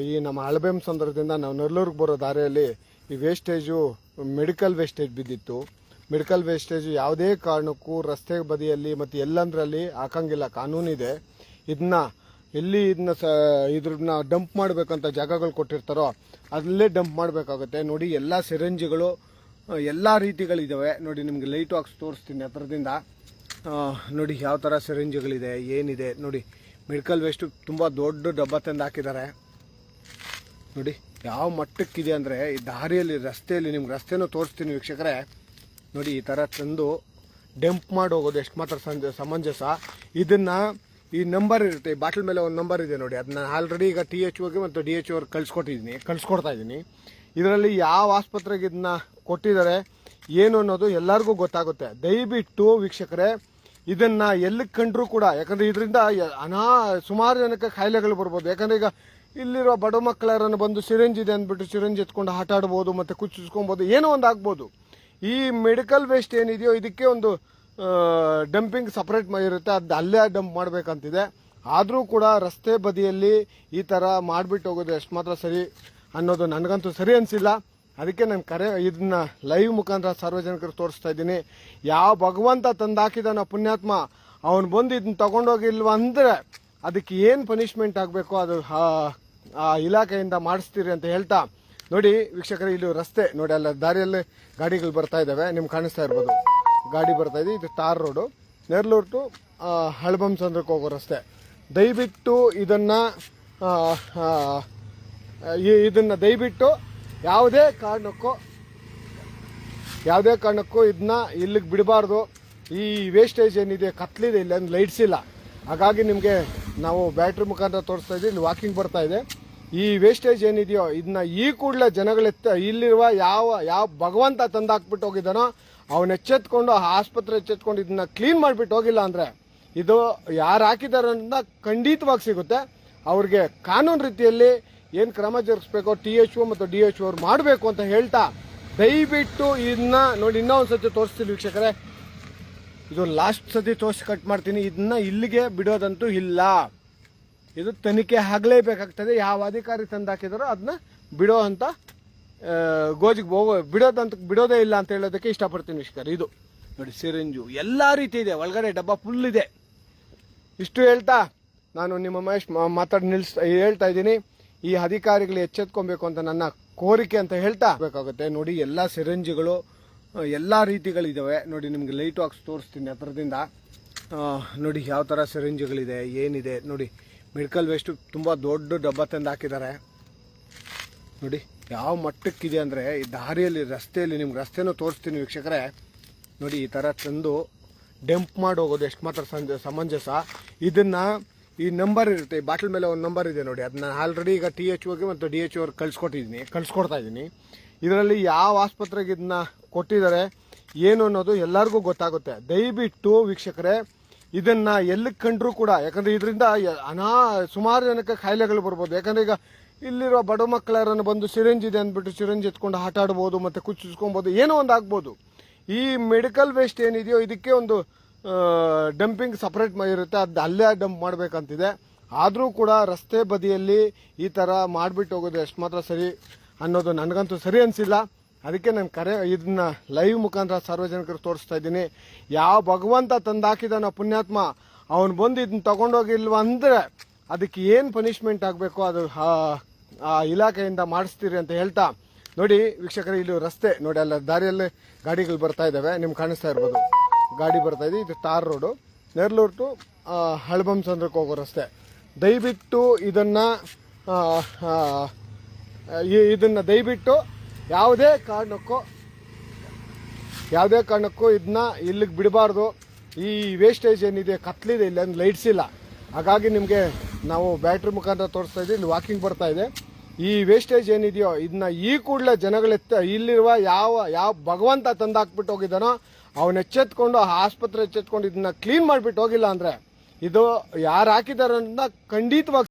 ಈ ನಮ್ಮ ಹಳಬೆಂಸಂದ್ರದಿಂದ ನಾವು ನೆರಳೂರಿಗೆ ಬರೋ ದಾರಿಯಲ್ಲಿ ಈ ವೇಸ್ಟೇಜು ಮೆಡಿಕಲ್ ವೇಸ್ಟೇಜ್ ಬಿದ್ದಿತ್ತು. ಮೆಡಿಕಲ್ ವೇಸ್ಟೇಜು ಯಾವುದೇ ಕಾರಣಕ್ಕೂ ರಸ್ತೆ ಬದಿಯಲ್ಲಿ ಮತ್ತು ಎಲ್ಲಂದ್ರಲ್ಲಿ ಹಾಕಂಗಿಲ್ಲ, ಕಾನೂನಿದೆ. ಇದನ್ನ ಡಂಪ್ ಮಾಡಬೇಕಂತ ಜಾಗಗಳು ಕೊಟ್ಟಿರ್ತಾರೋ ಅಲ್ಲೇ ಡಂಪ್ ಮಾಡಬೇಕಾಗುತ್ತೆ. ನೋಡಿ, ಎಲ್ಲ ಸಿರಂಜಿಗಳು ಎಲ್ಲ ರೀತಿಗಳಿದ್ದಾವೆ. ನೋಡಿ, ನಿಮಗೆ ಲೈಟ್ ಹಾಕ್ಸ್ ತೋರಿಸ್ತೀನಿ ಹತ್ರದಿಂದ. ನೋಡಿ ಯಾವ ಥರ ಸಿರಂಜಿಗಳಿದೆ, ಏನಿದೆ ನೋಡಿ. ಮೆಡಿಕಲ್ ವೇಸ್ಟು ತುಂಬ ದೊಡ್ಡ ಡಬ್ಬ ತಂದು ಹಾಕಿದ್ದಾರೆ. ನೋಡಿ ಯಾವ ಮಟ್ಟಕ್ಕಿದೆ ಅಂದರೆ, ಈ ದಾರಿಯಲ್ಲಿ ರಸ್ತೆಯಲ್ಲಿ ನಿಮ್ಗೆ ರಸ್ತೆನೂ ತೋರಿಸ್ತೀನಿ ವೀಕ್ಷಕರೇ. ನೋಡಿ, ಈ ಥರ ತಂದು ಡಂಪ್ ಮಾಡಿ ಹೋಗೋದು ಎಷ್ಟು ಮಾತ್ರ ಸಮಂಜಸ. ಇದನ್ನು ಈ ನಂಬರ್ ಇರುತ್ತೆ, ಈ ಬಾಟ್ಲ್ ಮೇಲೆ ಒಂದು ನಂಬರ್ ಇದೆ ನೋಡಿ. ಅದನ್ನ ಆಲ್ರೆಡಿ ಈಗ THOಗೆ ಮತ್ತು DHO ಅವ್ರಿಗೆ ಕಳಿಸ್ಕೊಡ್ತಾ ಇದ್ದೀನಿ. ಇದರಲ್ಲಿ ಯಾವ ಆಸ್ಪತ್ರೆಗೆ ಇದನ್ನ ಕೊಟ್ಟಿದ್ದಾರೆ ಏನು ಅನ್ನೋದು ಎಲ್ಲರಿಗೂ ಗೊತ್ತಾಗುತ್ತೆ. ದಯವಿಟ್ಟು ವೀಕ್ಷಕರೇ ಇದನ್ನು ಎಲ್ಲಿ ಕಂಡ್ರೂ ಕೂಡ, ಯಾಕಂದರೆ ಇದರಿಂದ ಸುಮಾರು ಜನಕ್ಕೆ ಕಾಯಿಲೆಗಳು ಬರ್ಬೋದು. ಯಾಕಂದರೆ ಈಗ ಇಲ್ಲಿರೋ ಬಡ ಮಕ್ಕಳರನ್ನು ಬಂದು ಸಿರಿಂಜ್ ಇದೆ ಅಂದ್ಬಿಟ್ಟು ಸಿರಿಂಜ್ ಎತ್ಕೊಂಡು ಆಟ ಆಡ್ಬೋದು, ಮತ್ತು ಕುಚ್ಚಿಸ್ಕೊಬೋದು, ಏನೋ ಒಂದು ಆಗ್ಬೋದು. ಈ ಮೆಡಿಕಲ್ ವೇಸ್ಟ್ ಏನಿದೆಯೋ ಇದಕ್ಕೆ ಒಂದು ಡಂಪಿಂಗ್ ಸಪ್ರೇಟ್ ಇರುತ್ತೆ, ಅದು ಅಲ್ಲೇ ಡಂಪ್ ಮಾಡಬೇಕಂತಿದೆ. ಆದರೂ ಕೂಡ ರಸ್ತೆ ಬದಿಯಲ್ಲಿ ಈ ಥರ ಮಾಡಿಬಿಟ್ಟು ಹೋಗೋದು ಎಷ್ಟು ಮಾತ್ರ ಸರಿ ಅನ್ನೋದು ನನಗಂತೂ ಸರಿ ಅನಿಸಿಲ್ಲ. ಅದಕ್ಕೆ ನಾನು ಇದನ್ನ ಲೈವ್ ಮುಖಾಂತರ ಸಾರ್ವಜನಿಕರು ತೋರಿಸ್ತಾ ಇದ್ದೀನಿ. ಯಾವ ಭಗವಂತ ತಂದಾಕಿದಾನ ಪುಣ್ಯಾತ್ಮ, ಅವನು ಬಂದು ಇದನ್ನ ತಗೊಂಡೋಗಿಲ್ವ ಅಂದರೆ ಅದಕ್ಕೆ ಏನು ಪನಿಷ್ಮೆಂಟ್ ಆಗಬೇಕು ಅದು ಆ ಇಲಾಖೆಯಿಂದ ಮಾಡಿಸ್ತೀರಿ ಅಂತ ಹೇಳ್ತಾ, ನೋಡಿ ವೀಕ್ಷಕರೇ, ಇಲ್ಲಿ ರಸ್ತೆ ನೋಡಿ, ಅಲ್ಲ ದಾರಿಯಲ್ಲಿ ಗಾಡಿಗಳು ಬರ್ತಾ ಇದ್ದಾವೆ, ನಿಮ್ಗೆ ಕಾಣಿಸ್ತಾ ಇರ್ಬೋದು. ಗಾಡಿ ಬರ್ತಾ ಇದೆ, ಇದು ಟಾರ್ ರೋಡು, ನೆರಳೂರು ಟು ಹಳಬಂಸಂದ್ರಕ್ಕೆ ಹೋಗೋ ರಸ್ತೆ. ದಯವಿಟ್ಟು ಇದನ್ನು ದಯವಿಟ್ಟು ಯಾವುದೇ ಕಾರಣಕ್ಕೂ ಇದನ್ನ ಇಲ್ಲಿಗೆ ಬಿಡಬಾರ್ದು. ಈ ವೇಸ್ಟೇಜ್ ಏನಿದೆ, ಕತ್ಲಿದೆ, ಇಲ್ಲಿ ಒಂದು ಲೈಟ್ಸ್ ಇಲ್ಲ, ಹಾಗಾಗಿ ನಿಮಗೆ ನಾವು ಬ್ಯಾಟ್ರಿ ಮುಖಾಂತರ ತೋರಿಸ್ತಾ ಇದ್ದೀವಿ. ಇಲ್ಲಿ ವಾಕಿಂಗ್ ಬರ್ತಾ ಇದೆ. ಈ ವೇಸ್ಟೇಜ್ ಏನಿದೆಯೋ ಇದನ್ನ ಈ ಕೂಡಲೇ ಇಲ್ಲಿರುವ ಯಾವ ಭಗವಂತ ತಂದಾಕ್ಬಿಟ್ಟು ಹೋಗಿದ್ದಾನೋ ಅವನು ಎಚ್ಚೆತ್ಕೊಂಡು, ಆಸ್ಪತ್ರೆ ಎಚ್ಚೆತ್ಕೊಂಡು ಇದನ್ನ ಕ್ಲೀನ್ ಮಾಡಿಬಿಟ್ಟು ಹೋಗಿಲ್ಲ ಅಂದರೆ ಇದು ಯಾರು ಹಾಕಿದ್ದಾರೆ ಅಂತ ಖಂಡಿತವಾಗಿ ಸಿಗುತ್ತೆ. ಅವ್ರಿಗೆ ಕಾನೂನು ರೀತಿಯಲ್ಲಿ ಏನು ಕ್ರಮ ಜರುಗಿಸ್ಬೇಕೋ THO ಮತ್ತು DHO ಅವ್ರು ಮಾಡಬೇಕು ಅಂತ ಹೇಳ್ತಾ, ದಯವಿಟ್ಟು ಇದನ್ನ ನೋಡಿ ಇನ್ನೊಂದು ಸತಿ ತೋರಿಸ್ತೀನಿ ವೀಕ್ಷಕರೇ. ಇದು ಲಾಸ್ಟ್ ಸತಿ ತೋರಿಸಿ ಕಟ್ ಮಾಡ್ತೀನಿ. ಇದನ್ನ ಇಲ್ಲಿಗೆ ಬಿಡೋದಂತೂ ಇಲ್ಲ, ಇದು ತನಿಖೆ ಆಗಲೇಬೇಕಾಗ್ತದೆ. ಯಾವ ಅಧಿಕಾರಿ ತಂದಾಕಿದಾರೋ ಅದನ್ನ ಬಿಡೋ ಅಂತ ಗೋಜಿಗೆ ಬಿಡೋದೇ ಇಲ್ಲ ಅಂತ ಹೇಳೋದಕ್ಕೆ ಇಷ್ಟಪಡ್ತೀನಿ ವೀಕ್ಷಕರೇ. ಇದು ನೋಡಿ ಸಿರಿಂಜು ಎಲ್ಲ ರೀತಿ ಇದೆ, ಒಳಗಡೆ ಡಬ್ಬ ಫುಲ್ ಇದೆ. ಇಷ್ಟು ಹೇಳ್ತಾ ನಾನು ನಿಮ್ಮ ಮಹೇಶ್ ಹೇಳ್ತಾ ಇದ್ದೀನಿ. ಈ ಅಧಿಕಾರಿಗಳು ಎಚ್ಚೆತ್ಕೊಬೇಕು ಅಂತ ನನ್ನ ಕೋರಿಕೆ ಅಂತ ಹೇಳ್ತಾ ಬೇಕಾಗುತ್ತೆ. ನೋಡಿ ಎಲ್ಲ ಸಿರಿಂಜಿಗಳು ಎಲ್ಲ ರೀತಿಗಳಿದ್ದಾವೆ. ನೋಡಿ, ನಿಮಗೆ ಲೈಟ್ ಹಾಕ್ಸ್ ತೋರಿಸ್ತೀನಿ ಹತ್ರದಿಂದ. ನೋಡಿ ಯಾವ ಥರ ಸಿರಿಂಜಿಗಳಿದೆ, ಏನಿದೆ ನೋಡಿ. ಮೆಡಿಕಲ್ ವೇಸ್ಟು ತುಂಬ ದೊಡ್ಡ ಡಬ್ಬ ತಂದು ಹಾಕಿದ್ದಾರೆ. ನೋಡಿ ಯಾವ ಮಟ್ಟಕ್ಕಿದೆ ಅಂದರೆ, ಈ ದಾರಿಯಲ್ಲಿ ರಸ್ತೆಯಲ್ಲಿ ನಿಮ್ಗೆ ರಸ್ತೆನೂ ತೋರಿಸ್ತೀನಿ ವೀಕ್ಷಕರೇ. ನೋಡಿ ಈ ಥರ ತಂದು ಡಂಪ್ ಮಾಡಿ ಹೋಗೋದು ಎಷ್ಟು ಮಾತ್ರ ಸಮಂಜಸ. ಇದನ್ನು ಈ ನಂಬರ್ ಇರುತ್ತೆ, ಈ ಬಾಟ್ಲ್ ಮೇಲೆ ಒಂದು ನಂಬರ್ ಇದೆ ನೋಡಿ. ಅದನ್ನ ಆಲ್ರೆಡಿ ಈಗ THOಗೆ ಮತ್ತು DHO ಅವ್ರಿಗೆ ಕಳಿಸ್ಕೊಡ್ತಾ ಇದ್ದೀನಿ. ಇದರಲ್ಲಿ ಯಾವ ಆಸ್ಪತ್ರೆಗೆ ಇದನ್ನ ಕೊಟ್ಟಿದ್ದಾರೆ ಏನು ಅನ್ನೋದು ಎಲ್ಲರಿಗೂ ಗೊತ್ತಾಗುತ್ತೆ. ದಯವಿಟ್ಟು ವೀಕ್ಷಕರೇ ಇದನ್ನು ಎಲ್ಲಿ ಕಂಡ್ರೂ ಕೂಡ, ಯಾಕಂದರೆ ಇದರಿಂದ ಸುಮಾರು ಜನಕ್ಕೆ ಕಾಯಿಲೆಗಳು ಬರ್ಬೋದು. ಯಾಕಂದರೆ ಈಗ ಇಲ್ಲಿರೋ ಬಡ ಮಕ್ಕಳರನ್ನು ಬಂದು ಸಿರಿಂಜ್ ಇದೆ ಅಂದ್ಬಿಟ್ಟು ಸಿರಿಂಜ್ ಎತ್ಕೊಂಡು ಆಟ ಆಡ್ಬೋದು, ಮತ್ತು ಕುಚ್ಚಿಸ್ಕೊಬೋದು, ಏನೋ ಒಂದು ಆಗ್ಬೋದು. ಈ ಮೆಡಿಕಲ್ ವೇಸ್ಟ್ ಏನಿದೆಯೋ ಇದಕ್ಕೆ ಒಂದು ಡಂಪಿಂಗ್ ಸಪ್ರೇಟ್ ಇರುತ್ತೆ, ಅದು ಅಲ್ಲೇ ಡಂಪ್ ಮಾಡಬೇಕಂತಿದೆ. ಆದರೂ ಕೂಡ ರಸ್ತೆ ಬದಿಯಲ್ಲಿ ಈ ಥರ ಮಾಡಿಬಿಟ್ಟು ಹೋಗೋದು ಎಷ್ಟು ಮಾತ್ರ ಸರಿ ಅನ್ನೋದು ನನಗಂತೂ ಸರಿ ಅನಿಸಿಲ್ಲ. ಅದಕ್ಕೆ ನಾನು ಇದನ್ನ ಲೈವ್ ಮುಖಾಂತರ ಸಾರ್ವಜನಿಕರು ತೋರಿಸ್ತಾ ಇದ್ದೀನಿ. ಯಾವ ಭಗವಂತ ತಂದಾಕಿದಾನ ಪುಣ್ಯಾತ್ಮ, ಅವನು ಬಂದು ಇದನ್ನ ತಗೊಂಡೋಗಿಲ್ವ ಅಂದರೆ ಅದಕ್ಕೆ ಏನು ಪನಿಷ್ಮೆಂಟ್ ಆಗಬೇಕು ಅದು ಆ ಇಲಾಖೆಯಿಂದ ಮಾಡಿಸ್ತೀರಿ ಅಂತ ಹೇಳ್ತಾ, ನೋಡಿ ವೀಕ್ಷಕರೇ, ಇಲ್ಲಿ ರಸ್ತೆ ನೋಡಿ, ಅಲ್ಲ ದಾರಿಯಲ್ಲಿ ಗಾಡಿಗಳು ಬರ್ತಾ ಇದ್ದಾವೆ, ನಿಮ್ಗೆ ಕಾಣಿಸ್ತಾ ಇರ್ಬೋದು. ಗಾಡಿ ಬರ್ತಾ ಇದೆ, ಇದು ಟಾರ್ ರೋಡು, ನೆರಳೂರು ಟು ಹಳಬಂಸಂದ್ರಕ್ಕೆ ಹೋಗೋ ರಸ್ತೆ. ದಯವಿಟ್ಟು ಇದನ್ನ ದಯವಿಟ್ಟು ಯಾವುದೇ ಕಾರಣಕ್ಕೂ ಇದನ್ನ ಇಲ್ಲಿಗೆ ಬಿಡಬಾರ್ದು. ಈ ವೇಸ್ಟೇಜ್ ಏನಿದೆ, ಕತ್ಲಿದೆ, ಇಲ್ಲಿ ಒಂದು ಲೈಟ್ಸ್ ಇಲ್ಲ, ಹಾಗಾಗಿ ನಿಮಗೆ ನಾವು ಬ್ಯಾಟ್ರಿ ಮುಖಾಂತರ ತೋರಿಸ್ತಾ ಇದ್ದೀವಿ. ಇಲ್ಲಿ ವಾಕಿಂಗ್ ಬರ್ತಾ ಇದೆ. ಈ ವೇಸ್ಟೇಜ್ ಏನಿದೆಯೋ ಇದನ್ನ ಈ ಕೂಡಲೇ ಇಲ್ಲಿರುವ ಯಾವ ಭಗವಂತ ತಂದಾಕ್ಬಿಟ್ಟು ಹೋಗಿದ್ದಾನೋ ಅವನು ಎಚ್ಚೆತ್ಕೊಂಡು, ಆಸ್ಪತ್ರೆ ಎಚ್ಚೆತ್ಕೊಂಡು ಇದನ್ನ ಕ್ಲೀನ್ ಮಾಡಿಬಿಟ್ಟು ಹೋಗಿಲ್ಲ ಅಂದರೆ ಇದು ಯಾರು ಹಾಕಿದ್ದಾರೆ ಅಂತ ಖಂಡಿತವಾಗಿ